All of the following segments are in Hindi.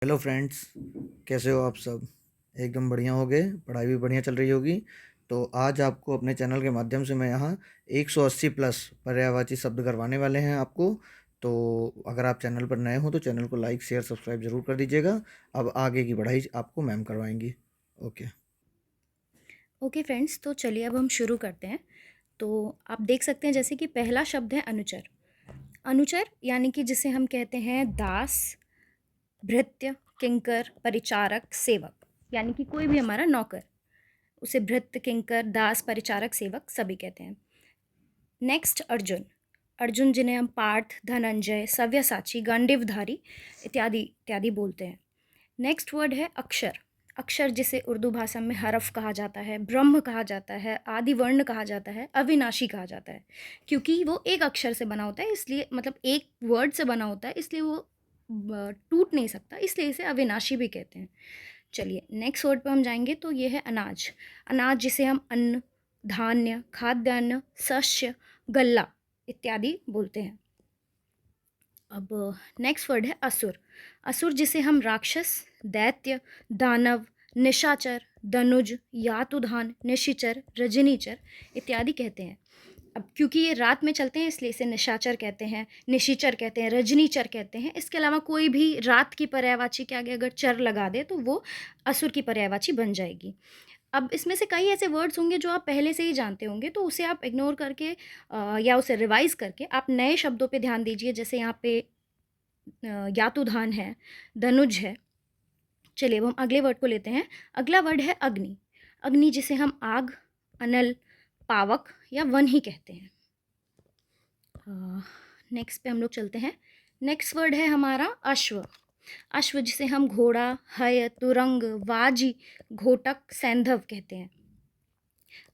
हेलो फ्रेंड्स, कैसे हो आप सब? एकदम बढ़िया हो गए, पढ़ाई भी बढ़िया चल रही होगी। तो आज आपको अपने चैनल के माध्यम से मैं यहाँ 180 प्लस पर्यायवाची शब्द करवाने वाले हैं आपको। तो अगर आप चैनल पर नए हो तो चैनल को लाइक शेयर सब्सक्राइब जरूर कर दीजिएगा। अब आगे की पढ़ाई आपको मैम करवाएंगी। ओके। ओके फ्रेंड्स, तो चलिए अब हम शुरू करते हैं। तो आप देख सकते हैं जैसे कि पहला शब्द है अनुचर। अनुचर यानी कि जिसे हम कहते हैं दास, भृत्य, किंकर, परिचारक, सेवक, यानी कि कोई भी हमारा नौकर, उसे भृत्य, किंकर, दास, परिचारक, सेवक सभी कहते हैं। नेक्स्ट अर्जुन। अर्जुन जिन्हें हम पार्थ, धनंजय, सव्यसाची, गांडीवधारी इत्यादि इत्यादि बोलते हैं। नेक्स्ट वर्ड है अक्षर। अक्षर जिसे उर्दू भाषा में हरफ कहा जाता है, ब्रह्म कहा जाता है, आदि वर्ण कहा जाता है, अविनाशी कहा जाता है। क्योंकि वो एक अक्षर से बना होता है, इसलिए मतलब एक वर्ड से बना होता है, इसलिए वो टूट नहीं सकता, इसलिए इसे अविनाशी भी कहते हैं। चलिए नेक्स्ट वर्ड पर हम जाएंगे, तो ये है अनाज। अनाज जिसे हम अन्न, धान्य, खाद्यान्न, शस्य, गल्ला इत्यादि बोलते हैं। अब नेक्स्ट वर्ड है असुर। असुर जिसे हम राक्षस, दैत्य, दानव, निशाचर, दनुज, यातुधान, निशिचर, रजनीचर इत्यादि कहते हैं। अब क्योंकि ये रात में चलते हैं इसलिए इसे निशाचर कहते हैं, निशिचर कहते हैं, रजनीचर कहते हैं। इसके अलावा कोई भी रात की पर्यायवाची के आगे अगर चर लगा दे तो वो असुर की पर्यायवाची बन जाएगी। अब इसमें से कई ऐसे वर्ड्स होंगे जो आप पहले से ही जानते होंगे, तो उसे आप इग्नोर करके या उसे रिवाइज करके आप नए शब्दों पे ध्यान दीजिए। जैसे यहाँ पे यातुधान है, धनुज है। चलिए अब हम अगले वर्ड को लेते हैं। अगला वर्ड है अग्नि। अग्नि जिसे हम आग, अनल, पावक या वन ही कहते हैं। नेक्स्ट पे हम लोग चलते हैं। नेक्स्ट वर्ड है हमारा अश्व। अश्व जिसे हम घोड़ा, हय, तुरंग, वाजी, घोटक, सैंधव कहते हैं।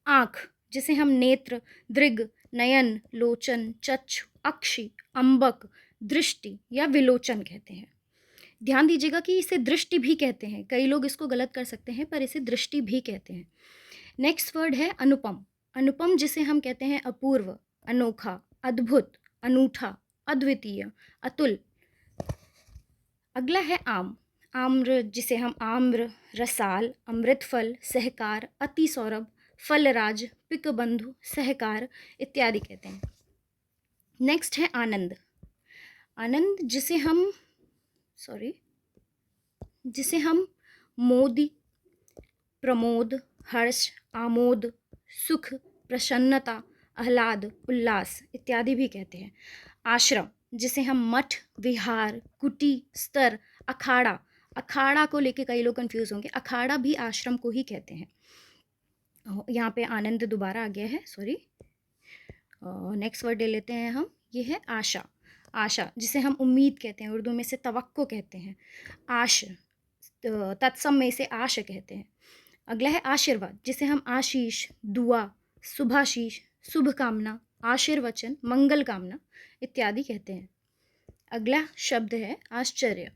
आँख जिसे हम नेत्र, दृग, नयन, लोचन, चक्षु, अक्षि, अंबक, दृष्टि या विलोचन कहते हैं। ध्यान दीजिएगा कि इसे दृष्टि भी कहते हैं, कई लोग इसको गलत कर सकते हैं पर इसे दृष्टि भी कहते हैं। नेक्स्ट वर्ड है अनुपम। अनुपम जिसे हम कहते हैं अपूर्व, अनोखा, अद्भुत, अनूठा, अद्वितीय, अतुल। अगला है आम। आम्र जिसे हम आम्र, रसाल, अमृतफल, सहकार, अति सौरभ, फलराज, पिकबंधु, सहकार इत्यादि कहते हैं। नेक्स्ट है आनंद। आनंद जिसे हम मोदी, प्रमोद, हर्ष, आमोद, सुख, प्रसन्नता, आह्लाद, उल्लास इत्यादि भी कहते हैं। आश्रम जिसे हम मठ, विहार, कुटी, स्तर, अखाड़ा, अखाड़ा को लेके कई लोग कंफ्यूज होंगे, अखाड़ा भी आश्रम को ही कहते हैं। यहाँ पे आनंद दोबारा आ गया है, सॉरी। नेक्स्ट वर्ड ले लेते हैं हम, ये है आशा। आशा जिसे हम उम्मीद कहते हैं, उर्दू में से तवक्को कहते हैं। आश तत्सम में से आश कहते हैं। अगला है आशीर्वाद जिसे हम आशीष, दुआ, शुभाशीष, शुभ कामना, आशीर्वचन, मंगल कामना इत्यादि कहते हैं। अगला शब्द है आश्चर्य।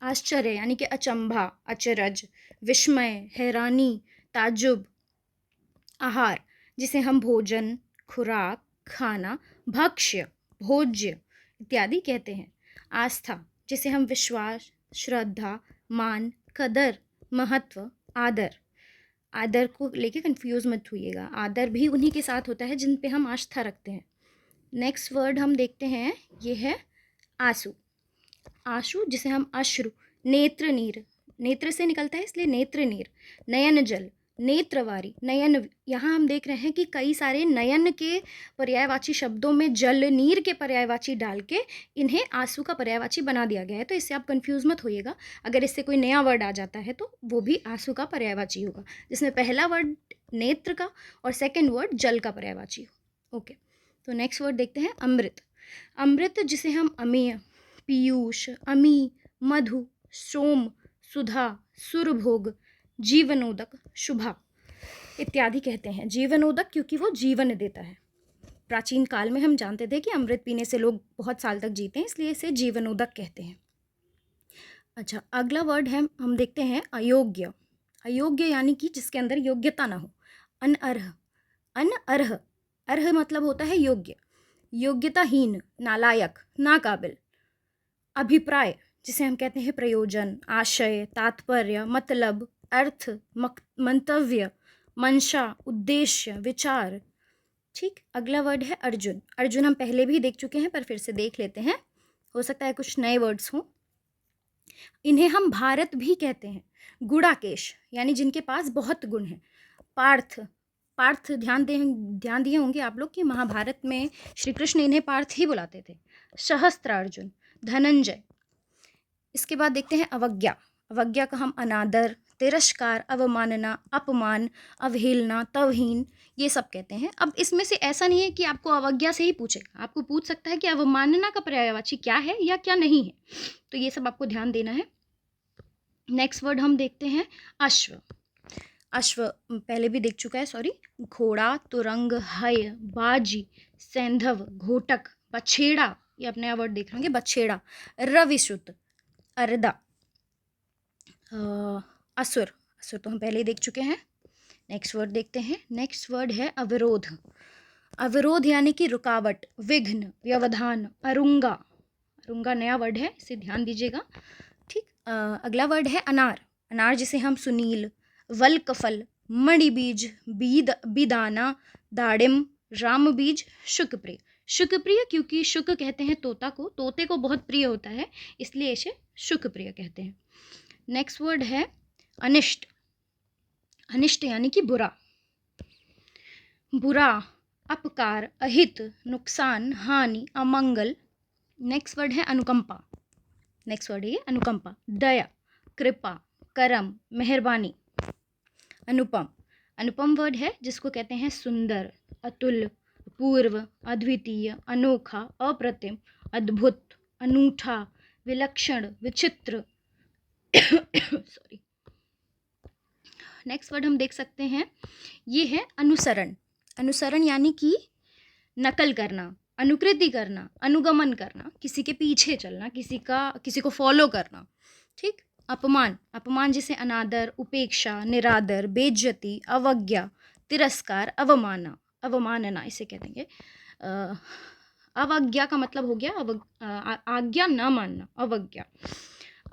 आश्चर्य यानी कि अचंभा, अचरज, विस्मय, हैरानी, ताज्जुब। आहार जिसे हम भोजन, खुराक, खाना, भक्ष्य, भोज्य इत्यादि कहते हैं। आस्था जिसे हम विश्वास, श्रद्धा, मान, कदर, महत्व, आदर। आदर को लेके कंफ्यूज मत होइएगा, आदर भी उन्हीं के साथ होता है जिन पे हम आस्था रखते हैं। नेक्स्ट वर्ड हम देखते हैं, ये है आंसू। आंसू जिसे हम अश्रु, नेत्र नीर, नेत्र से निकलता है इसलिए नेत्र नीर, नयन जल, नेत्रवारी, नयन। यहाँ हम देख रहे हैं कि कई सारे नयन के पर्यायवाची शब्दों में जल, नीर के पर्यायवाची डाल के इन्हें आंसू का पर्यायवाची बना दिया गया है। तो इससे आप कंफ्यूज मत होइएगा, अगर इससे कोई नया वर्ड आ जाता है तो वो भी आंसू का पर्यायवाची होगा, जिसमें पहला वर्ड नेत्र का और सेकेंड वर्ड जल का पर्यायवाची हो। ओके, तो नेक्स्ट वर्ड देखते हैं अमृत। अमृत जिसे हम अमीय, पीयूष, अमी, मधु, सोम, सुधा, सुरभोग, जीवनोदक, शुभा इत्यादि कहते हैं। जीवनोदक क्योंकि वो जीवन देता है। प्राचीन काल में हम जानते थे कि अमृत पीने से लोग बहुत साल तक जीते हैं, इसलिए इसे जीवनोदक कहते हैं। अच्छा, अगला वर्ड है, हम देखते हैं अयोग्य। अयोग्य यानी कि जिसके अंदर योग्यता ना हो। अनअर्ह, अनअर्ह, अर्ह मतलब होता है योग्य, योग्यताहीन, नालायक, नाकाबिल। अभिप्राय जिसे हम कहते हैं प्रयोजन, आशय, तात्पर्य, मतलब, अर्थ, मंतव्य, मंशा, उद्देश्य, विचार। ठीक, अगला वर्ड है अर्जुन। अर्जुन हम पहले भी देख चुके हैं पर फिर से देख लेते हैं, हो सकता है कुछ नए वर्ड्स हों। इन्हें हम भारत भी कहते हैं। गुणाकेश यानी जिनके पास बहुत गुण हैं। पार्थ, पार्थ ध्यान दिए होंगे आप लोग कि महाभारत में श्री कृष्ण इन्हें पार्थ ही बुलाते थे। सहस्त्रार्जुन, धनंजय। इसके बाद देखते हैं अवज्ञा। अवज्ञा का हम अनादर, तिरस्कार, अवमानना, अपमान, अवहेलना, तौहीन, ये सब कहते हैं। अब इसमें से ऐसा नहीं है कि आपको अवज्ञा से ही पूछेगा, आपको पूछ सकता है कि अवमानना का पर्यायवाची क्या है या क्या नहीं है, तो ये सब आपको ध्यान देना है। नेक्स्ट वर्ड हम देखते हैं अश्व। अश्व पहले भी देख चुका है, सॉरी। घोड़ा, तुरंग, हय, बाजी, सैंधव, घोटक, बछेड़ा, ये अपने आप वर्ड देख लेंगे, बछेड़ा, रविश्रुत, अरदा, असुर। असुर तो हम पहले ही देख चुके हैं। नेक्स्ट वर्ड देखते हैं। नेक्स्ट वर्ड है अवरोध। अवरोध यानी कि रुकावट, विघ्न, व्यवधान, अरुंगा। अरुंगा नया वर्ड है, इसे ध्यान दीजिएगा। ठीक, अगला वर्ड है अनार। अनार जिसे हम सुनील, वल्कफल, मणिबीज, बिदाना, दाड़िम, रामबीज, शुकप्रिय। शुकप्रिय क्योंकि शुक कहते हैं तोता को, तोते को बहुत प्रिय होता है, इसलिए इसे शुकप्रिय कहते हैं। नेक्स्ट वर्ड है अनिष्ट। अनिष्ट यानी कि बुरा, बुरा, अपकार, अहित, नुकसान, हानि, अमंगल। नेक्स्ट वर्ड है अनुकंपा। नेक्स्ट वर्ड है ये अनुकंपा, दया, कृपा, करम, मेहरबानी। अनुपम। अनुपम वर्ड है जिसको कहते हैं सुंदर, अतुल, पूर्व, अद्वितीय, अनोखा, अप्रतिम, अद्भुत, अनूठा, विलक्षण, विचित्र। सॉरी। नेक्स्ट वर्ड हम देख सकते हैं, ये है अनुसरण। अनुसरण यानी कि नकल करना, अनुकृति करना, अनुगमन करना, किसी के पीछे चलना, किसी को फॉलो करना। ठीक। अपमान। अपमान जिसे अनादर, उपेक्षा, निरादर, बेइज्जती, अवज्ञा, तिरस्कार, अवमानना इसे कह देंगे। अवज्ञा का मतलब हो गया आज्ञा न मानना, अवज्ञा।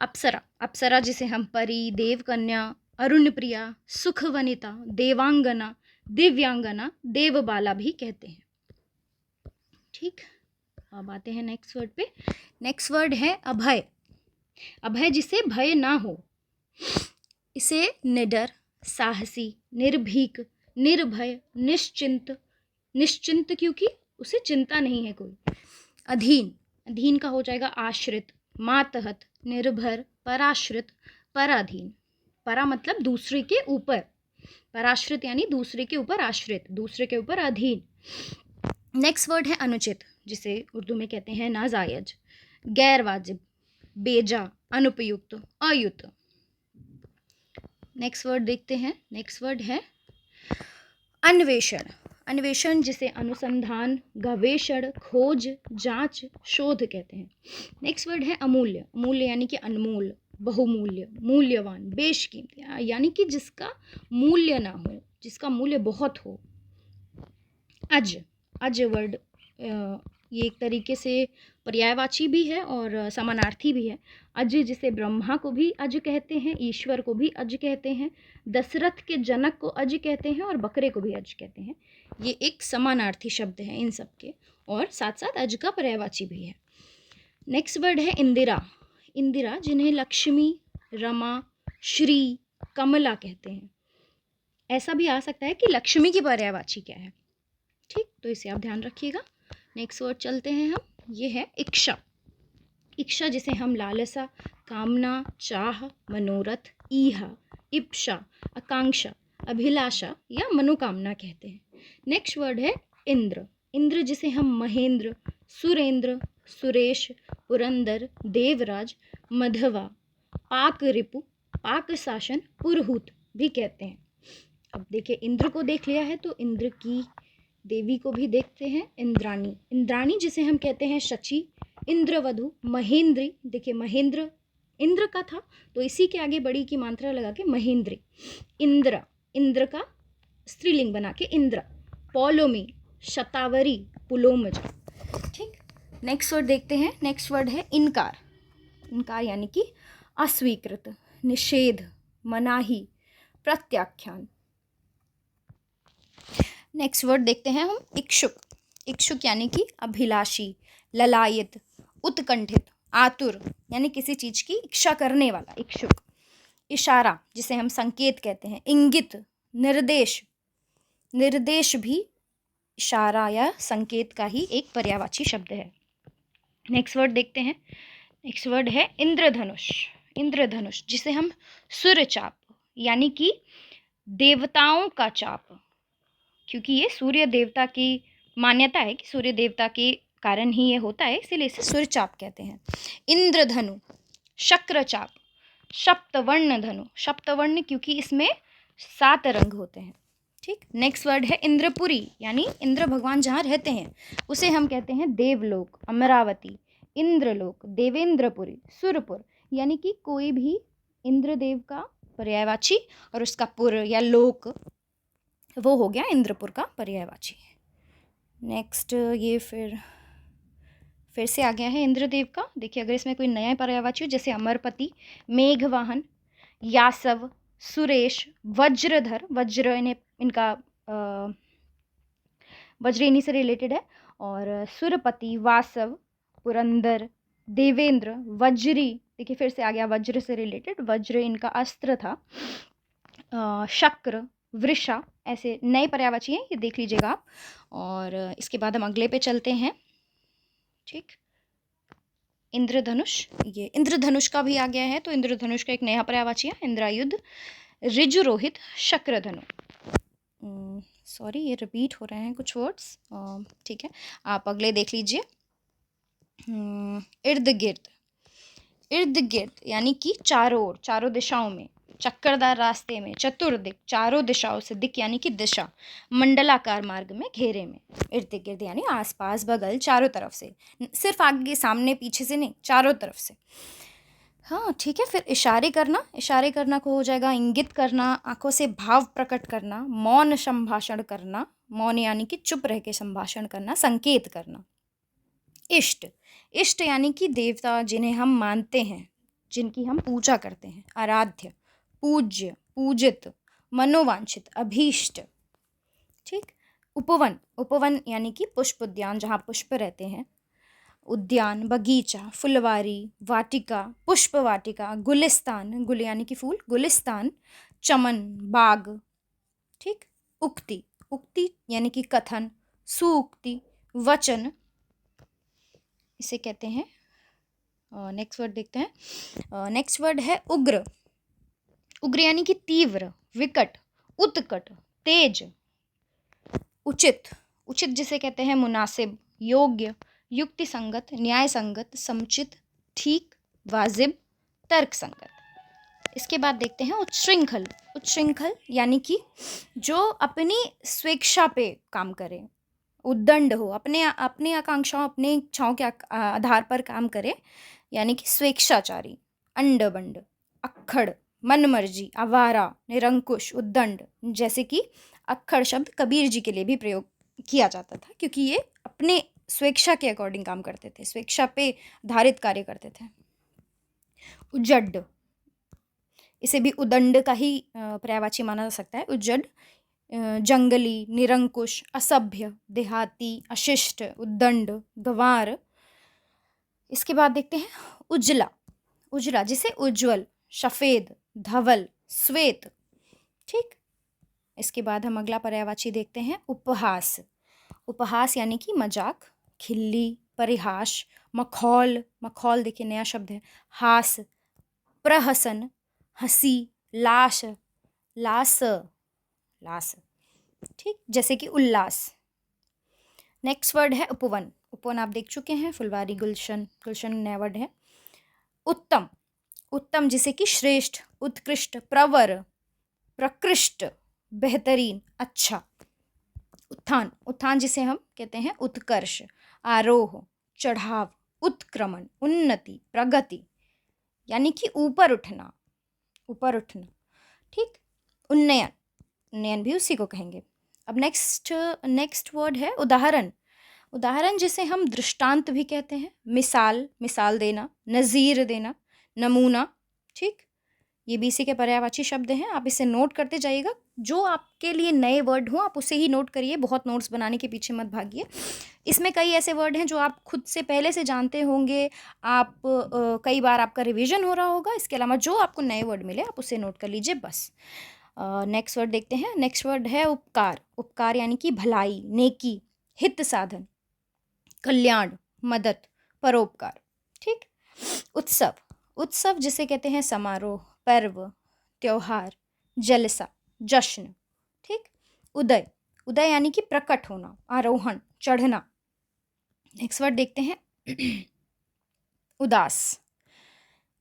अप्सरा। अप्सरा जिसे हम परी, देवकन्या, अरुणप्रिया, सुखवनिता, देवांगना, दिव्यांगना, देवबाला भी कहते हैं। ठीक, अब आते हैं नेक्स्ट वर्ड पे। नेक्स्ट वर्ड है अभय। अभय जिसे भय ना हो, इसे निडर, साहसी, निर्भीक, निर्भय, निश्चिंत। निश्चिंत क्योंकि उसे चिंता नहीं है कोई। अधीन। अधीन का हो जाएगा आश्रित, मातहत, निर्भर, पराश्रित, पराधीन। परा मतलब दूसरे के ऊपर, पराश्रित यानी दूसरे के ऊपर आश्रित, दूसरे के ऊपर अधीन। नेक्स्ट वर्ड है अनुचित, जिसे उर्दू में कहते हैं नाजायज, गैर वाजिब, बेजा, अनुपयुक्त, अयुक्त। नेक्स्ट वर्ड देखते हैं। नेक्स्ट वर्ड है अन्वेषण। अन्वेषण जिसे अनुसंधान, गवेषण, खोज, जांच, शोध कहते हैं। नेक्स्ट वर्ड है अमूल्य। अमूल्य यानी कि अनमोल, बहुमूल्य, मूल्यवान, बेशकीमती, यानी कि जिसका मूल्य ना हो, जिसका मूल्य बहुत हो। अज। अज वर्ड ये एक तरीके से पर्यायवाची भी है और समानार्थी भी है। अज जिसे ब्रह्मा को भी अज कहते हैं, ईश्वर को भी अज कहते हैं, दशरथ के जनक को अज कहते हैं और बकरे को भी अज कहते हैं। ये एक समानार्थी शब्द है इन सब के, और साथ साथ अज का पर्यायवाची भी है। नेक्स्ट वर्ड है इंदिरा। इंदिरा जिन्हें लक्ष्मी, रमा, श्री, कमला कहते हैं। ऐसा भी आ सकता है कि लक्ष्मी की पर्यायवाची क्या है। ठीक, तो इसे आप ध्यान रखिएगा। नेक्स्ट वर्ड चलते हैं हम, ये है इच्छा। इच्छा जिसे हम लालसा, कामना, चाह, मनोरथ, ईहा, इप्सा, आकांक्षा, अभिलाषा या मनोकामना कहते हैं। नेक्स्ट वर्ड है इंद्र। इंद्र जिसे हम महेंद्र, सुरेंद्र, सुरेश, पुरंदर, देवराज, मधवा, पाक रिपु, पाक शासन, पुरहूत भी कहते हैं। अब देखिए, इंद्र को देख लिया है तो इंद्र की देवी को भी देखते हैं, इंद्राणी। इंद्राणी जिसे हम कहते हैं शची, इंद्रवधु, महेंद्री। देखिए महेंद्र इंद्र का था तो इसी के आगे बड़ी की मात्रा लगा के महेंद्री। इंद्र, इंद्र का स्त्रीलिंग बना के इंद्र। पौलोमी, शतावरी, पुलोमज। ठीक, नेक्स्ट वर्ड देखते हैं। नेक्स्ट वर्ड है इनकार। इनकार यानी कि अस्वीकृत, निषेध, मनाही, प्रत्याख्यान। नेक्स्ट वर्ड देखते हैं हम इच्छुक। इच्छुक यानी कि अभिलाषी, ललायत, उत्कंठित, आतुर, यानी किसी चीज की इच्छा करने वाला, इच्छुक। इशारा जिसे हम संकेत कहते हैं, इंगित, निर्देश, निर्देश भी इशारा या संकेत का ही एक पर्यायवाची शब्द है। नेक्स्ट वर्ड देखते हैं। नेक्स्ट वर्ड है इंद्रधनुष। इंद्रधनुष जिसे हम सूर्यचाप यानी कि देवताओं का चाप, क्योंकि ये सूर्य देवता की मान्यता है कि सूर्य देवता के कारण ही ये होता है, इसीलिए इसे सूर्यचाप कहते हैं। इंद्रधनु, शक्रचाप, सप्तवर्ण धनु, सप्तवर्ण क्योंकि इसमें 7 रंग होते हैं। ठीक। नेक्स्ट वर्ड है इंद्रपुरी, यानी इंद्र भगवान जहाँ रहते हैं उसे हम कहते हैं देवलोक, अमरावती, इंद्रलोक, देवेंद्रपुरी, सुरपुर, यानी कि कोई भी इंद्रदेव का पर्यायवाची और उसका पुर या लोक वो हो गया इंद्रपुर का पर्यायवाची। नेक्स्ट ये फिर से आ गया है इंद्रदेव का। देखिए अगर इसमें कोई नया पर्यायवाची हो, जैसे अमरपति, मेघवाहन, यासव, सुरेश, वज्रधर, वज्र इनका वज्र इन्हीं से रिलेटेड है, और सुरपति, वासव, पुरंदर, देवेंद्र, वज्री, देखिए फिर से आ गया वज्र से रिलेटेड, वज्र इनका अस्त्र था, शक्र, वृषा, ऐसे नए पर्यायवाची हैं, ये देख लीजिएगा आप। और इसके बाद हम अगले पे चलते हैं। ठीक। इंद्रधनुष, ये इंद्रधनुष का भी आ गया है, तो इंद्रधनुष का एक नया पर्यायवाची है इंद्रायुध, ऋजुरोहित, शक्रधनु। सॉरी ये रिपीट हो रहे हैं कुछ वर्ड्स, ठीक है आप अगले देख लीजिए। इर्द गिर्द, इर्द गिर्द यानी कि चारों ओर, चारों दिशाओं में, चक्करदार रास्ते में, चतुर्दिक, चारों दिशाओं से, दिक यानी कि दिशा, मंडलाकार मार्ग में, घेरे में, इर्द गिर्द यानी आसपास, बगल, चारों तरफ से, सिर्फ आगे सामने पीछे से नहीं, चारों तरफ से। हाँ ठीक है। फिर इशारे करना, इशारे करना को हो जाएगा इंगित करना, आंखों से भाव प्रकट करना, मौन संभाषण करना, मौन यानी कि चुप रह के संभाषण करना, संकेत करना। इष्ट, इष्ट यानी कि देवता जिन्हें हम मानते हैं, जिनकी हम पूजा करते हैं, आराध्य, पूज्य, पूजित, मनोवांछित, अभीष्ट। ठीक। उपवन, उपवन यानी कि पुष्प उद्यान जहाँ पुष्प रहते हैं, उद्यान, बगीचा, फुलवारी, वाटिका, पुष्प वाटिका, गुलिस्तान, गुल यानी कि फूल, गुलिस्तान, चमन, बाग। ठीक। उक्ति, उक्ति यानी कि कथन, सूक्ति, वचन, इसे कहते हैं। नेक्स्ट वर्ड देखते हैं। नेक्स्ट वर्ड है उग्र। उग्र यानी कि तीव्र, विकट, उत्कट, तेज। उचित, उचित जिसे कहते हैं मुनासिब, योग्य, युक्ति संगत, न्याय संगत, समुचित, ठीक, वाजिब, तर्क संगत। इसके बाद देखते हैं उच्छृंखल। उच्छृंखल यानी कि जो अपनी स्वेच्छा पे काम करे, उद्दंड हो, अपनी आकांक्षाओं, अपनी इच्छाओं के आधार पर काम करे, यानी कि स्वेच्छाचारी, अंडबंड, अक्खड़, मनमर्जी, आवारा, निरंकुश, उद्दंड। जैसे कि अक्खड़ शब्द कबीर जी के लिए भी प्रयोग किया जाता था, क्योंकि ये अपने स्वेच्छा के अकॉर्डिंग काम करते थे, स्वेच्छा पे आधारित कार्य करते थे। उज्जड, इसे भी उदंड का ही पर्यायवाची माना जा सकता है। उज्जड, जंगली, निरंकुश, असभ्य, देहाती, अशिष्ट, उद्दंड, गंवार। इसके बाद देखते हैं उजला। उजला जिसे उज्ज्वल, सफेद, धवल, श्वेत। ठीक। इसके बाद हम अगला पर्यायवाची देखते हैं उपहास। उपहास यानी कि मजाक, खिल्ली, परिहास, मखौल, मखौल देखिए नया शब्द है, हास, प्रहसन, हंसी, लाश, लास, लास। ठीक। जैसे कि उल्लास। नेक्स्ट वर्ड है उपवन। उपवन आप देख चुके हैं, फुलवारी, गुलशन, गुलशन नया वर्ड है। उत्तम, उत्तम जिसे कि श्रेष्ठ, उत्कृष्ट, प्रवर, प्रकृष्ट, बेहतरीन, अच्छा। उत्थान, उत्थान जिसे हम कहते हैं उत्कर्ष, आरोह, चढ़ाव, उत्क्रमण, उन्नति, प्रगति, यानी कि ऊपर उठना, ऊपर उठना। ठीक। उन्नयन, उन्नयन भी उसी को कहेंगे। अब नेक्स्ट वर्ड है उदाहरण। उदाहरण जिसे हम दृष्टांत भी कहते हैं, मिसाल, मिसाल देना, नज़ीर देना, नमूना, ठीक। ये भी इसी के पर्यायवाची शब्द हैं, आप इसे नोट करते जाइएगा। जो आपके लिए नए वर्ड हों आप उसे ही नोट करिए, बहुत नोट्स बनाने के पीछे मत भागिए। इसमें कई ऐसे वर्ड हैं जो आप खुद से पहले से जानते होंगे, आप कई बार आपका रिवीजन हो रहा होगा। इसके अलावा जो आपको नए वर्ड मिले आप उसे नोट कर लीजिए बस। नेक्स्ट वर्ड देखते हैं। नेक्स्ट वर्ड है उपकार। उपकार यानी कि भलाई, नेकी, हित साधन, कल्याण, मदद, परोपकार, ठीक। उत्सव, उत्सव जिसे कहते हैं समारोह, पर्व, त्योहार, जलसा, जश्न, ठीक। उदय, उदय यानी कि प्रकट होना, आरोहण, चढ़ना। नेक्स्ट वर्ड देखते हैं उदास।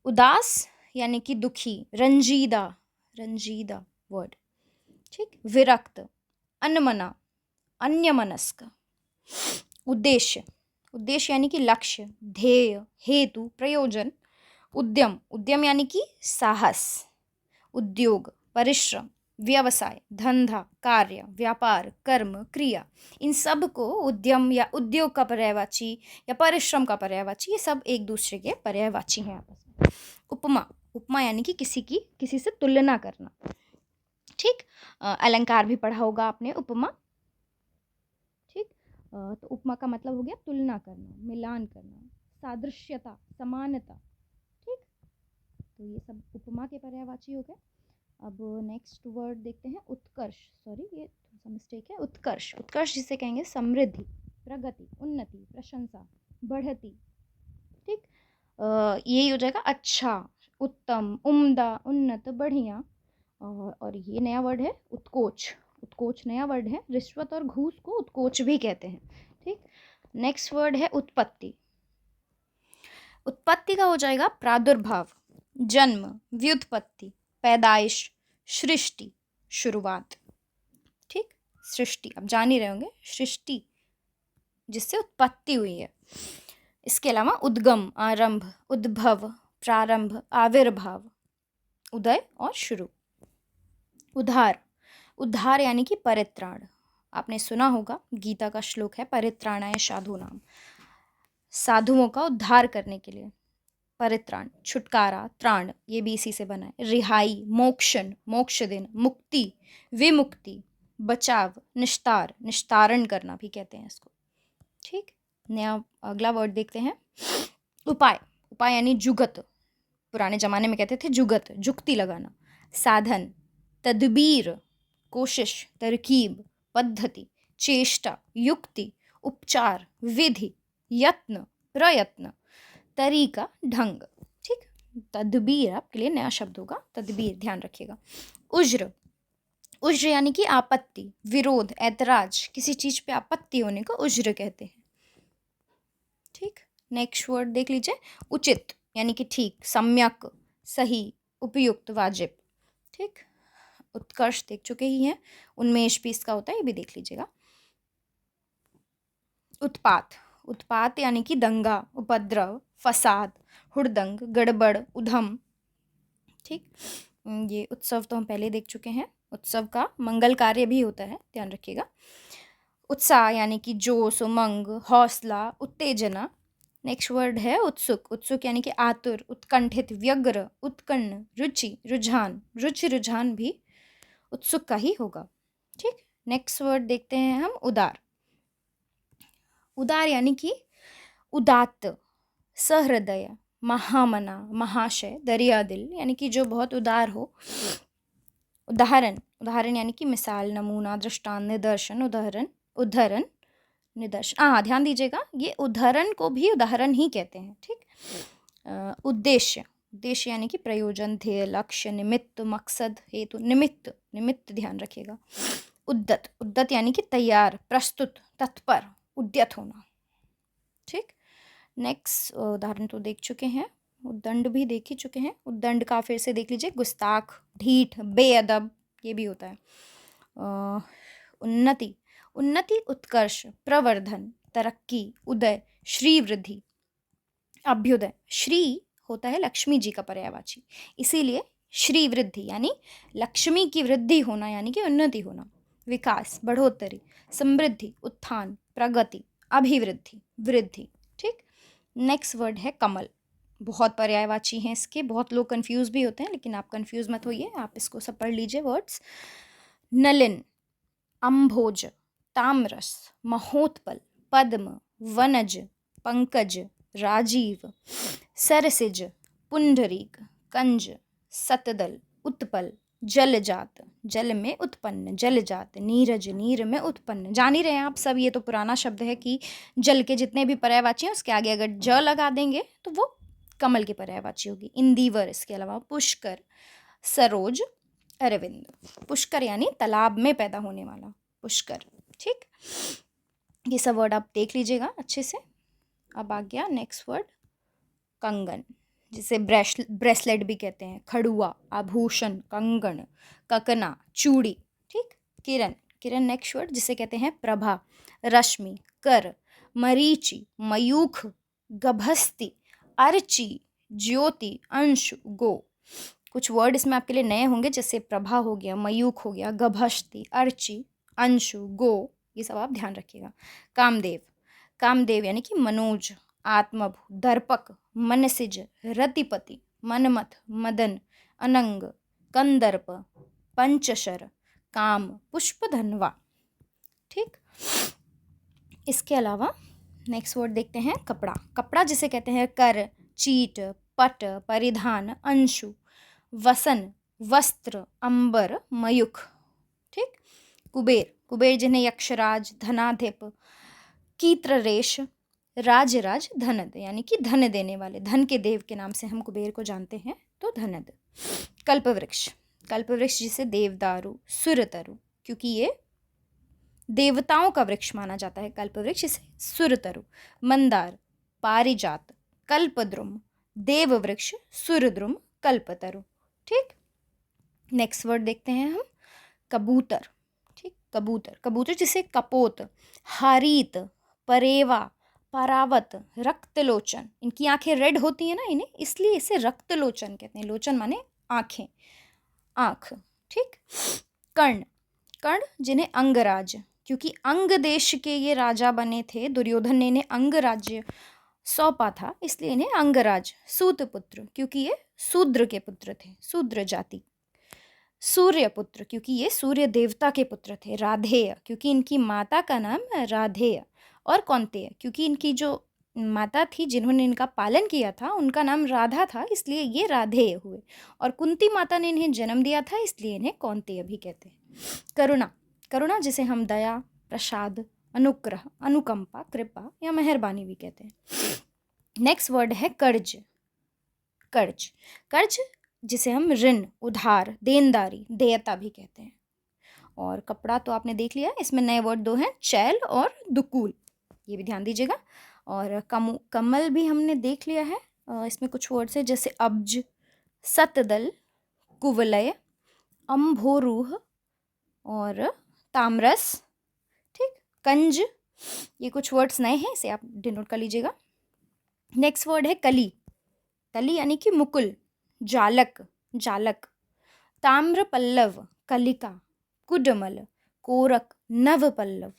उदास यानी कि दुखी, रंजीदा, रंजीदा वर्ड, ठीक। विरक्त, अनमना, अन्यमनस्क। उद्देश्य, उद्देश्य यानी कि लक्ष्य, ध्येय, हेतु, प्रयोजन। उद्यम, उद्यम यानी कि साहस। उद्योग, परिश्रम, व्यवसाय, धंधा, कार्य, व्यापार, कर्म, क्रिया। इन सब को उद्यम या उद्योग का पर्यायवाची या परिश्रम का पर्यायवाची, ये सब एक दूसरे के पर्यायवाची हैं आपस में। उपमा, उपमा यानी कि किसी से तुलना करना, ठीक। अलंकार भी पढ़ा होगा आपने, उपमा, ठीक। तो उपमा का मतलब हो गया तुलना करना, मिलान करना, सादृश्यता, समानता, ठीक। तो ये सब उपमा के पर्यायवाची हो गए। अब नेक्स्ट वर्ड देखते हैं उत्कर्ष। सॉरी, ये थोड़ा सा मिस्टेक है। उत्कर्ष, उत्कर्ष जिसे कहेंगे समृद्धि, प्रगति, उन्नति, प्रशंसा, बढ़ती, ठीक। यही हो जाएगा अच्छा, उत्तम, उम्दा, उन्नत, बढ़िया। और ये नया वर्ड है उत्कोच। उत्कोच नया वर्ड है। रिश्वत और घूस को उत्कोच भी कहते हैं, ठीक। नेक्स्ट वर्ड है उत्पत्ति। उत्पत्ति का हो जाएगा प्रादुर्भाव, जन्म, व्युत्पत्ति, पैदाइश, सृष्टि, शुरुआत, ठीक। सृष्टि आप जान ही रहे होंगे, सृष्टि जिससे उत्पत्ति हुई है। इसके अलावा उद्गम, आरंभ, उद्भव, प्रारंभ, आविर्भाव, उदय और शुरू। उद्धार, उद्धार यानी कि परित्राण। आपने सुना होगा, गीता का श्लोक है परित्राणाय साधूनाम, साधुओं का उद्धार करने के लिए। परित्राण, छुटकारा, त्राण, ये भी इसी से बना है। रिहाई, मोक्षण, मोक्ष देना, मुक्ति, विमुक्ति, बचाव, निस्तार, निस्तारण करना भी कहते हैं इसको, ठीक। नया अगला वर्ड देखते हैं उपाय। उपाय यानी जुगत, पुराने जमाने में कहते थे जुगत, जुक्ति लगाना। साधन, तदबीर, कोशिश, तरकीब, पद्धति, चेष्टा, युक्ति, उपचार, विधि, यत्न, प्रयत्न, तरीका, ढंग, ठीक। तदबीर आपके लिए नया शब्द होगा, तदबीर ध्यान रखिएगा। उज्र, उज्र यानी कि आपत्ति, विरोध, ऐतराज, किसी चीज पे आपत्ति होने को उज्र कहते हैं, ठीक। नेक्स्ट वर्ड देख लीजिए उचित यानी कि ठीक, सम्यक, सही, उपयुक्त, वाजिब, ठीक। उत्कर्ष देख चुके ही हैं, उन्मेष भी इसका होता है, ये भी देख लीजिएगा। उत्पात, उत्पात यानी कि दंगा, उपद्रव, फसाद, हुड़दंग, गड़बड़, उधम, ठीक। ये उत्सव तो हम पहले देख चुके हैं। उत्सव का मंगल कार्य भी होता है, ध्यान रखिएगा। उत्साह यानी कि जोश, उमंग, हौसला, उत्तेजना। नेक्स्ट वर्ड है उत्सुक। उत्सुक यानी कि आतुर, उत्कंठित, व्यग्र, उत्कर्ण, रुचि, रुझान। रुचि रुझान भी उत्सुक का ही होगा, ठीक। नेक्स्ट वर्ड देखते हैं हम उदार। उदार यानी कि उदात्त, सहृदय, महामना, महाशय, दरिया दिल, यानी कि जो बहुत उदार हो। उदाहरण, उदाहरण यानी कि मिसाल, नमूना, दृष्टांत, निदर्शन, उदाहरण, उदाहरण, निदर्शन। हाँ, ध्यान दीजिएगा, ये उदाहरण को भी उदाहरण ही कहते हैं, ठीक। उद्देश्य, उद्देश्य यानी कि प्रयोजन, ध्येय, लक्ष्य, निमित्त, मकसद, हेतु, निमित्त, निमित्त ध्यान रखिएगा। उद्दत, उद्दत यानी कि तैयार, प्रस्तुत, तत्पर, उद्यत होना, ठीक। नेक्स्ट उदाहरण तो देख चुके हैं, उद्दंड भी देख ही चुके हैं। उद्दंड का फिर से देख लीजिए, गुस्ताख, ढीठ, बेअदब, ये भी होता है। उन्नति, उन्नति, उत्कर्ष, प्रवर्धन, तरक्की, उदय, श्री वृद्धि, अभ्युदय। श्री होता है लक्ष्मी जी का पर्यायवाची, इसीलिए श्री वृद्धि यानी लक्ष्मी की वृद्धि होना, यानी कि उन्नति होना। विकास, बढ़ोतरी, समृद्धि, उत्थान, प्रगति, अभिवृद्धि, वृद्धि। ठीक, नेक्स्ट वर्ड है कमल। बहुत पर्यायवाची हैं इसके, बहुत लोग कंफ्यूज भी होते हैं, लेकिन आप कंफ्यूज मत होइए, आप इसको सब पढ़ लीजिए वर्ड्स। नलिन, अम्भोज, ताम्रस, महोत्पल, पद्म, वनज, पंकज, राजीव, सरसिज, पुंडरीक, कंज, सतदल, उत्पल, जलजात, जल में उत्पन्न, जलजात, नीरज, नीर में उत्पन्न। जान ही रहे हैं आप सब, ये तो पुराना शब्द है कि जल के जितने भी पर्यायवाची हैं उसके आगे अगर ज लगा देंगे तो वो कमल की पर्यायवाची होगी। इंदिवर, इसके अलावा पुष्कर, सरोज, अरविंद। पुष्कर यानी तालाब में पैदा होने वाला पुष्कर। ठीक, ये सब वर्ड आप देख लीजिएगा अच्छे से। अब आ गया नेक्स्ट वर्ड कंगन, जिसे ब्रेसलेट भी कहते हैं, खड़ुआ, आभूषण, कंगन, ककना, चूड़ी। ठीक, किरण, किरण नेक्स्ट वर्ड जिसे कहते हैं प्रभा, रश्मि, कर, मरीचि, मयूख, गभस्ति, अर्ची, ज्योति, अंशु, गो। कुछ वर्ड इसमें आपके लिए नए होंगे, जैसे प्रभा हो गया, मयूख हो गया, गभस्ति, अर्ची, अंशु, गो, ये सब आप ध्यान रखिएगा। कामदेव, कामदेव यानी कि मनोज, आत्मभु, दर्पक, मनसिज, रतिपति, मनमथ, मदन, अनंग, कंदर्प, पंचशर, काम, पुष्पधनवा। ठीक, इसके अलावा नेक्स्ट वर्ड देखते हैं कपड़ा। कपड़ा जिसे कहते हैं कर, चीट, पट, परिधान, अंशु, वसन, वस्त्र, अंबर, मयूख। ठीक, कुबेर, कुबेर जिन्हें यक्षराज, धनाधिप, कीत्ररेश, राजराज, धनद यानी कि धन देने वाले, धन के देव के नाम से हम कुबेर को जानते हैं, तो धनद। कल्पवृक्ष, कल्पवृक्ष जिसे देवदारू, सुरतरु, क्योंकि ये देवताओं का वृक्ष माना जाता है कल्पवृक्ष, इसे सुरतरु। मंदार, पारिजात, कल्पद्रुम, देववृक्ष, सुरद्रुम, कल्पतरु। ठीक, नेक्स्ट वर्ड देखते हैं हम कबूतर। ठीक, कबूतर, कबूतर जिसे कपोत, हारीत, परेवा, परावत, रक्तलोचन, इनकी आंखें रेड होती हैं ना, इन्हें इसलिए इसे रक्तलोचन कहते हैं। लोचन माने आंखें, आंख। ठीक, कर्ण, कर्ण जिन्हें अंगराज, क्योंकि अंग देश के ये राजा बने थे, दुर्योधन ने इन्हें अंग राज्य सौंपा था, इसलिए इन्हें अंगराज। सूतपुत्र, क्योंकि ये शूद्र के पुत्र थे, शूद्र जाति। सूर्यपुत्र, क्योंकि ये सूर्य देवता के पुत्र थे। राधेय, क्योंकि इनकी माता का नाम राधेय। और कौन्तेय, क्योंकि इनकी जो माता थी जिन्होंने इनका पालन किया था उनका नाम राधा था, इसलिए ये राधेय हुए। और कुंती माता ने इन्हें जन्म दिया था, इसलिए इन्हें कौन्तेय भी कहते हैं। करुणा, करुणा जिसे हम दया, प्रसाद, अनुग्रह, अनुकंपा, कृपा या मेहरबानी भी कहते हैं। नेक्स्ट वर्ड है कर्ज। कर्ज, कर्ज जिसे हम ऋण, उधार, देनदारी, देयता भी कहते हैं। और कपड़ा तो आपने देख लिया, इसमें नए वर्ड दो हैं, चैल और दुकूल, ये भी ध्यान दीजिएगा। और कमल भी हमने देख लिया है, इसमें कुछ वर्ड्स हैं जैसे अब्ज, सतदल, कुवलय, अम्भोरूह और तामरस। ठीक, कंज, ये कुछ वर्ड्स नए हैं, इसे आप डिनोट कर लीजिएगा। नेक्स्ट वर्ड है कली, कली यानी कि मुकुल, जालक, जालक, ताम्र पल्लव, कलिका, कुडमल, कोरक, नव पल्लव,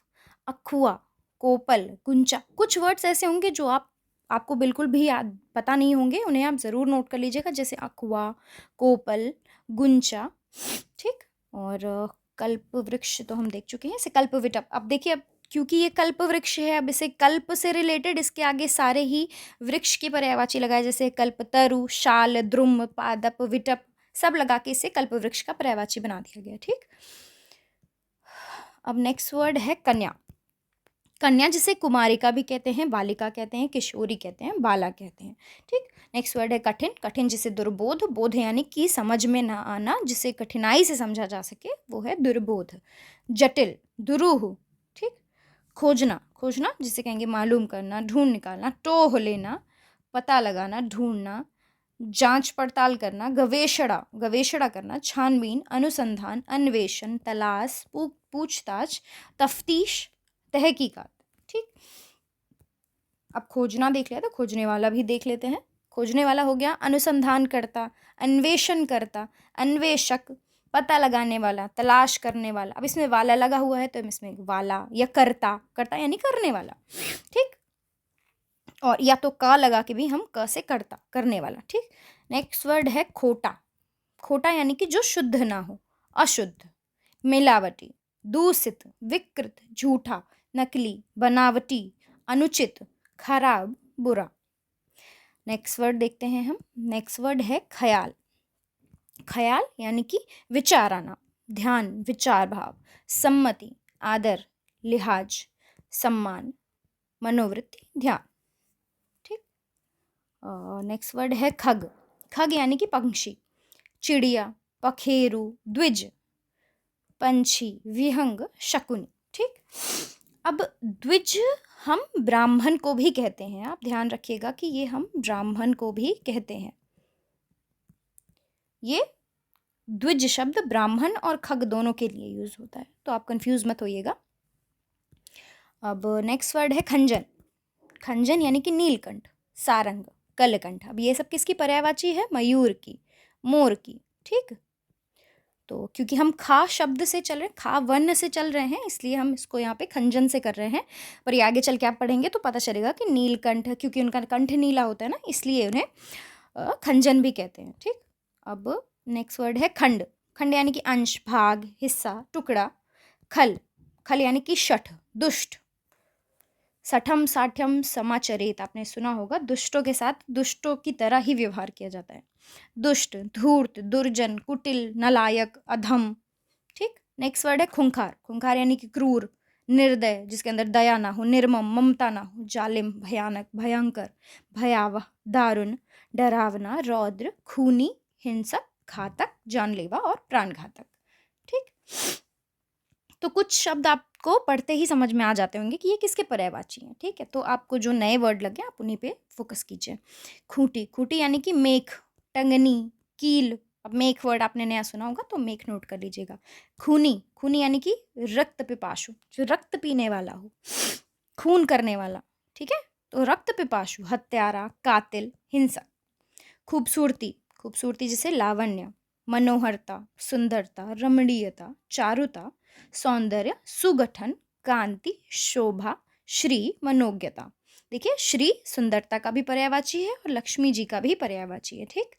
अखुआ, कोपल, गुंचा। कुछ वर्ड्स ऐसे होंगे जो आपको बिल्कुल भी याद पता नहीं होंगे, उन्हें आप ज़रूर नोट कर लीजिएगा, जैसे अखुआ, कोपल, गुंचा। ठीक, और कल्प वृक्ष तो हम देख चुके हैं, इसे कल्पविटप। अब देखिए, अब क्योंकि ये कल्प वृक्ष है, अब इसे कल्प से रिलेटेड इसके आगे सारे ही वृक्ष की पर्यायवाची लगाए, जैसे कल्पतरु, शाल, द्रुम, पादप, विटप, सब लगा के इसे कल्प वृक्ष का पर्यायवाची बना दिया गया। ठीक, अब नेक्स्ट वर्ड है कन्या। कन्या जिसे कुमारिका भी कहते हैं, बालिका कहते हैं, किशोरी कहते हैं, बाला कहते हैं। ठीक, नेक्स्ट वर्ड है कठिन। कठिन जिसे दुर्बोध, बोध यानी कि समझ में ना आना, जिसे कठिनाई से समझा जा सके, वो है दुर्बोध। जटिल, दुरूह। ठीक, खोजना, खोजना जिसे कहेंगे मालूम करना, ढूंढ निकालना, टोह लेना, पता लगाना, ढूंढना, जांच पड़ताल करना। गवेषणा, गवेषणा करना, छानबीन, अनुसंधान, अन्वेषण, तलाश, पूछताछ, तफ्तीश, तहकीकात। ठीक, अब खोजना देख लिया, तो खोजने वाला भी देख लेते हैं। खोजने वाला हो गया अनुसंधान करता, अन्वेषण करता, अन्वेषक, पता लगाने वाला, तलाश करने वाला। अब इसमें वाला लगा हुआ है तो इसमें वाला या करता, करता यानी करने वाला, ठीक। और या तो का लगा के भी हम क से करता, करने वाला, ठीक। नेक्स्ट वर्ड है खोटा। खोटा यानी कि जो शुद्ध ना हो, अशुद्ध, मिलावटी, दूषित, विकृत, झूठा, नकली, बनावटी, अनुचित, खराब, बुरा। नेक्स्ट वर्ड देखते हैं हम। नेक्स्ट वर्ड है ख्याल। ख्याल यानी कि विचार आना, ध्यान, विचार भाव, सम्मति, आदर, लिहाज, सम्मान, मनोवृत्ति, ध्यान, ठीक। नेक्स्ट वर्ड है खग। खग यानी कि पंक्षी, चिड़िया, पखेरु, द्विज, पंछी, विहंग, शकुनी, ठीक। अब द्विज हम ब्राह्मण को भी कहते हैं, आप ध्यान रखिएगा कि ये हम ब्राह्मण को भी कहते हैं। ये द्विज शब्द ब्राह्मण और खग दोनों के लिए यूज होता है, तो आप कंफ्यूज मत होइएगा। अब नेक्स्ट वर्ड है खंजन। खंजन यानी कि नीलकंठ, सारंग, कलकंठ। अब ये सब किसकी पर्यायवाची है? मयूर की, मोर की, ठीक। तो क्योंकि हम खा शब्द से चल रहे हैं, खा वर्ण से चल रहे हैं, इसलिए हम इसको यहाँ पे खंजन से कर रहे हैं। पर ये आगे चल के आप पढ़ेंगे तो पता चलेगा कि नीलकंठ, क्योंकि उनका कंठ नीला होता है ना, इसलिए उन्हें खंजन भी कहते हैं, ठीक। अब नेक्स्ट वर्ड है खंड। खंड यानी कि अंश, भाग, हिस्सा, टुकड़ा। खल, खल यानी कि शठ, दुष्ट। सठम साठ्यम समाचरित, आपने सुना होगा, दुष्टों के साथ दुष्टों की तरह ही व्यवहार किया जाता है। दुष्ट, धूर्त, दुर्जन, कुटिल, नलायक, अधम, ठीक। नेक्स्ट वर्ड है खुंखार। खुंखार यानी कि क्रूर, निर्दय, जिसके अंदर दया ना हो, निर्मम, ममता ना हो, जालिम, भयानक, भयंकर, भयावह, दारुण, डरावना, रौद्र, खूनी, हिंसक, घातक, जानलेवा और प्राणघातक, ठीक। तो कुछ शब्द आपको पढ़ते ही समझ में आ जाते होंगे कि ये किसके पर्यायवाची हैं, ठीक है। तो आपको जो नए वर्ड लगे आप उन्हीं पे फोकस कीजिए। खूंटी, खूंटी यानी कि मेख, टंगनी, कील। अब मेख वर्ड आपने नया सुना होगा तो मेख नोट कर लीजिएगा। खूनी, खूनी यानी कि रक्त पिपासु, जो रक्त पीने वाला हो, खून करने वाला, ठीक है। तो रक्त पिपासु, हत्यारा, कातिल, हिंसक। खूबसूरती, खूबसूरती जैसे लावण्य, मनोहरता, सुंदरता, रमणीयता, चारुता, सौंदर्य, सुगठन, कांति, शोभा, श्री, मनोज्ञता। देखिए, श्री सुंदरता का भी पर्यायवाची है और लक्ष्मी जी का भी पर्यायवाची है, ठीक।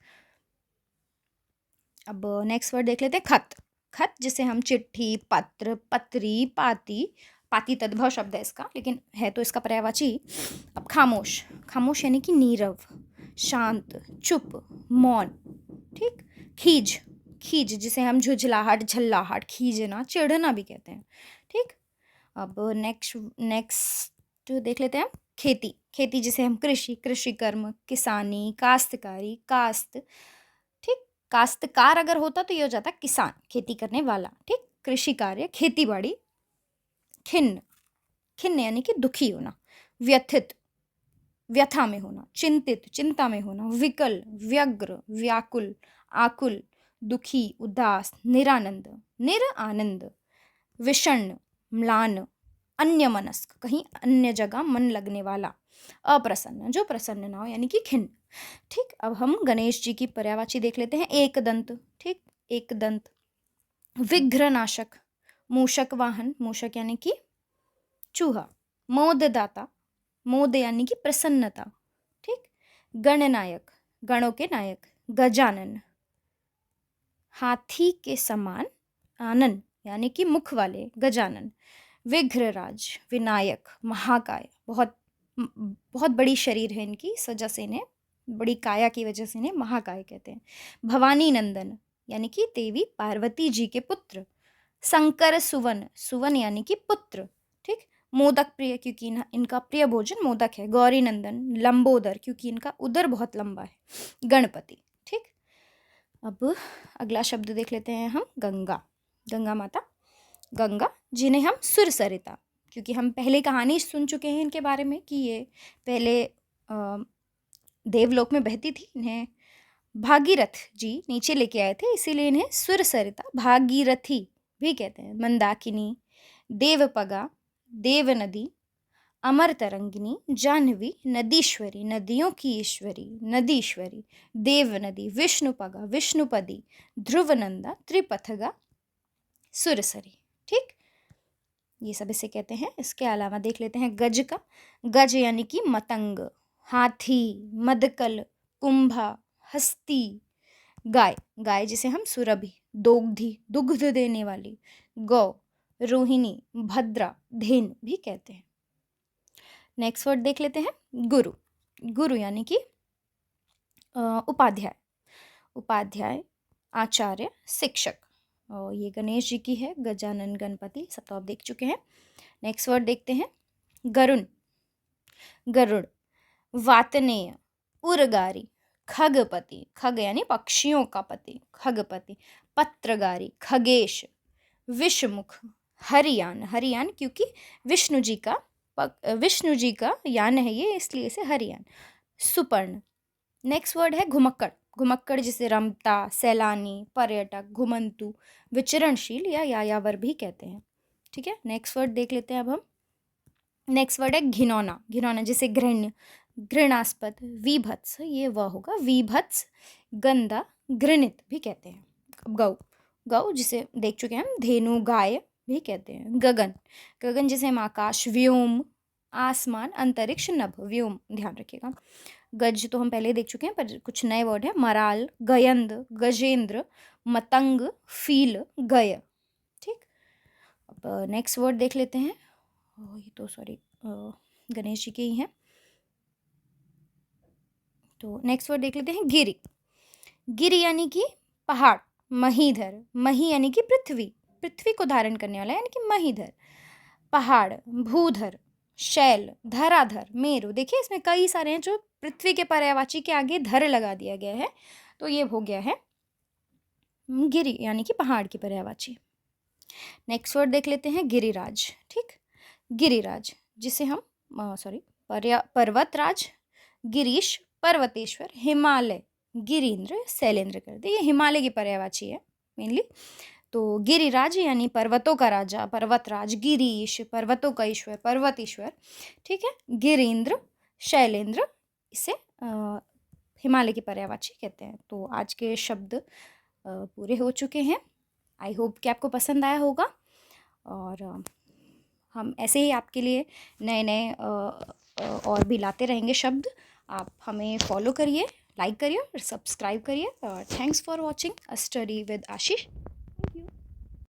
अब नेक्स्ट वर्ड देख लेते हैं खत। खत जिसे हम चिट्ठी, पत्र, पत्री, पाती, पाती तद्भव शब्द है इसका, लेकिन है तो इसका पर्यायवाची। अब खामोश, खामोश यानी कि नीरव, शांत, चुप, मौन, ठीक। खीज, खीज जिसे हम झुझलाहट, झल्लाहट, खीजना, चिढ़ना भी कहते हैं, ठीक। अब नेक्स्ट देख लेते हैं खेती। खेती जिसे हम कृषि, कृषि कर्म, किसानी, काश्तकारी, कास्त, ठीक। काश्तकार अगर होता तो ये हो जाता किसान, खेती करने वाला, ठीक। कृषि कार्य, खेती बाड़ी। खिन्न, खिन्न यानी कि दुखी होना, व्यथित, व्यथा में होना, चिंतित, चिंता में होना, विकल, व्यग्र, व्याकुल, आकुल, दुखी, उदास, निरानंद, निरानंद, विषण्ण, म्लान, अन्यमनस्क, कहीं अन्य जगह मन लगने वाला, अप्रसन्न, जो प्रसन्न ना हो यानी कि खिन्न, ठीक। अब हम गणेश जी की पर्यायवाची देख लेते हैं। एक दंत, ठीक, एक दंत। विघ्रनाशक, मूषक वाहन, मूषक यानी कि चूहा। मोददाता, मोद यानी कि प्रसन्नता, ठीक। गणनायक, गणों के नायक। गजानन, हाथी के समान, आनन यानी कि मुख वाले, गजानन। विघ्रराज, विनायक, महाकाय, बहुत बहुत बड़ी शरीर है इनकी, इस वजह से इन्हें, बड़ी काया की वजह से इन्हें महाकाय कहते हैं। भवानी नंदन यानी कि देवी पार्वती जी के पुत्र। शंकर सुवन, सुवन यानी कि पुत्र, ठीक। मोदक प्रिय, क्योंकि इनका प्रिय भोजन मोदक है। गौरी नंदन, लंबोदर, क्योंकि इनका उदर बहुत लंबा है। गणपति, ठीक। अब अगला शब्द देख लेते हैं हम, गंगा। गंगा माता, गंगा जिन्हें हम सुरसरिता, क्योंकि हम पहले कहानी सुन चुके हैं इनके बारे में कि ये पहले देवलोक में बहती थी, इन्हें भागीरथ जी नीचे लेके आए थे, इसीलिए इन्हें सुरसरिता, भागीरथी भी कहते हैं। मंदाकिनी, देवपगा, देवनदी, अमर तरंगिनी, जाह्नवी, नदीश्वरी, नदियों की ईश्वरी, नदीश्वरी, देव नदी, विष्णुपगा, विष्णुपदी, ध्रुवनंदा, त्रिपथगा, सुरसरी। ठीक, ये सब इसे कहते हैं। इसके अलावा देख लेते हैं गज का। गज यानी कि मतंग, हाथी, मदकल, कुंभा, हस्ती, गाय, गाय जिसे हम सुरभि, दोग्धी, दुग्ध देने वाली, गौ, रोहिणी, भद्रा, धेनु भी कहते हैं। नेक्स्ट वर्ड देख लेते हैं गुरु। गुरु यानी कि उपाध्याय, उपाध्याय, आचार्य, शिक्षक। और ये गणेश जी की है, गजानन गणपति, सब तो आप देख चुके हैं। नेक्स्ट वर्ड देखते हैं गरुण, गरुड़, वातनेय, उरगारी, खगपति, खग यानी पक्षियों का पति, खगपति, पत्रगारी, खगेश, विषमुख, हरियान, हरियान क्योंकि विष्णु जी का यान है ये, इसलिए इसे हरियान, सुपर्ण। नेक्स्ट वर्ड है घुमक्कड़, घुमक्कड़ जिसे रमता, सैलानी, पर्यटक, घुमंतु, विचरणशील या यायावर भी कहते हैं। ठीक है, नेक्स्ट वर्ड देख लेते हैं अब हम। नेक्स्ट वर्ड है घिनौना, घिनौना जिसे घृण्य, घृणास्पद, विभत्स, ये वह होगा, विभत्स, गंदा, घृणित भी कहते हैं। गौ, गौ जिसे देख चुके हैं हम, धेनु, गाय भी कहते हैं। गगन, गगन जिसे हम आकाश, व्योम, आसमान, अंतरिक्ष, नभ, व्योम ध्यान रखिएगा। गज तो हम पहले देख चुके हैं, पर कुछ नए वर्ड है, मराल, गयंद, गजेंद्र, मतंग, फील, गय। ठीक, अब नेक्स्ट वर्ड देख लेते हैं। ये तो सॉरी गणेश जी के ही हैं। तो नेक्स्ट वर्ड देख लेते हैं गिरि, गिरि यानी कि पहाड़, महीधर, मही यानी कि पृथ्वी, पृथ्वी को धारण करने वाला यानी कि महीधर, पहाड़, भूधर, शैल, धराधर, मेरु। देखिए इसमें कई सारे हैं जो पृथ्वी के पर्यायवाची के आगे धर लगा दिया गया है, तो ये हो गया है गिरि यानी कि पहाड़ की पर्यायवाची। नेक्स्ट वर्ड देख लेते हैं गिरिराज। ठीक, गिरिराज जिसे हम पर्वतराज, गिरीश, पर्वतेश्वर, हिमालय, गिरीन्द्र, शैलेंद्र कर दे, ये हिमालय की पर्यायवाची है मेनली। तो गिरिराज यानी पर्वतों का राजा, पर्वतराज, गिरीश पर्वतों का ईश्वर, पर्वतेश्वर। ठीक है, गिरीन्द्र, शैलेंद्र, इसे हिमालय की पर्यायवाची कहते हैं। तो आज के शब्द पूरे हो चुके हैं। आई होप कि आपको पसंद आया होगा, और हम ऐसे ही आपके लिए नए नए और भी लाते रहेंगे शब्द। आप हमें फॉलो करिए, लाइक करिए और सब्सक्राइब करिए। Thanks for watching a study with Ashish.